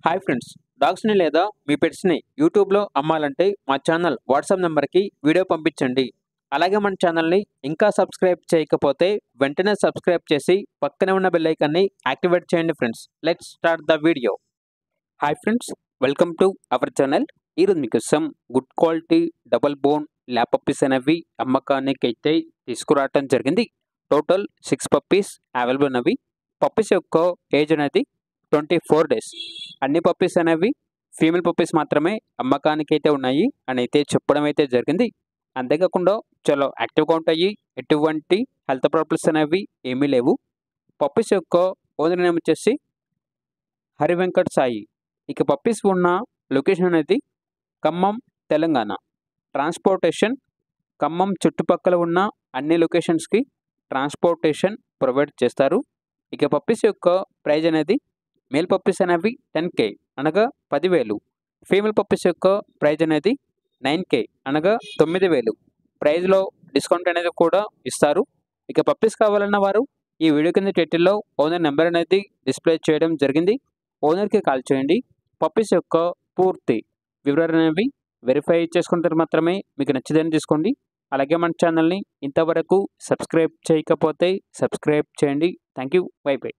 Hi friends, డాగ్స్ని లేదా మీ పెట్స్ని యూట్యూబ్లో అమ్మాలంటే మా ఛానల్ వాట్సాప్ నెంబర్కి వీడియో పంపించండి. అలాగే మన ఛానల్ని ఇంకా సబ్స్క్రైబ్ చేయకపోతే వెంటనే సబ్స్క్రైబ్ చేసి పక్కనే ఉన్న బెల్ ఐకాన్ని యాక్టివేట్ చేయండి friends. Let's start the video. Hi friends, welcome to our channel. ఈరోజు మీకోసం good quality double bone lap puppies అనేవి అమ్మకానికి అయితే తీసుకురావటం జరిగింది. టోటల్ 6 పప్పీస్ అవైలబుల్ ఉన్నవి. పప్పీస్ యొక్క ఏజ్ అనేది 24 డేస్. అన్ని పప్పీస్ అనేవి ఫీమేల్ పప్పీస్ మాత్రమే అమ్మకానికి అయితే ఉన్నాయి అని అయితే చెప్పడం అయితే జరిగింది. అంతేకాకుండా చాలా యాక్టివ్గా ఉంటాయి, ఎటువంటి హెల్త్ ప్రాబ్లమ్స్ అనేవి ఏమీ లేవు. పప్పీస్ యొక్క ఓనర్ నేమ్ వచ్చేసి హరి వెంకట్ సాయి. ఇక పప్పీస్ ఉన్న లొకేషన్ అనేది ఖమ్మం, తెలంగాణ. ట్రాన్స్పోర్టేషన్ ఖమ్మం చుట్టుపక్కల ఉన్న అన్ని లొకేషన్స్కి ట్రాన్స్పోర్టేషన్ ప్రొవైడ్ చేస్తారు. ఇక పప్పీస్ యొక్క ప్రైజ్ అనేది మేల్ పప్పీస్ అనేవి 10K అనగా 10,000. ఫీమేల్ పప్పీస్ యొక్క ప్రైజ్ అనేది 9K అనగా 9,000. ప్రైజ్లో డిస్కౌంట్ అనేది కూడా ఇస్తారు. ఇక పప్పీస్ కావాలన్న వారు ఈ వీడియో కింద టైటిల్లో ఓనర్ నెంబర్ అనేది డిస్ప్లే చేయడం జరిగింది. ఓనర్కి కాల్ చేయండి. పప్పీస్ యొక్క పూర్తి వివరాలు అనేవి వెరిఫై చేసుకుంటే మాత్రమే మీకు నచ్చిదని తీసుకోండి. అలాగే మన ఛానల్ని ఇంతవరకు సబ్స్క్రైబ్ చేయకపోతే సబ్స్క్రైబ్ చేయండి. Thank you. By by.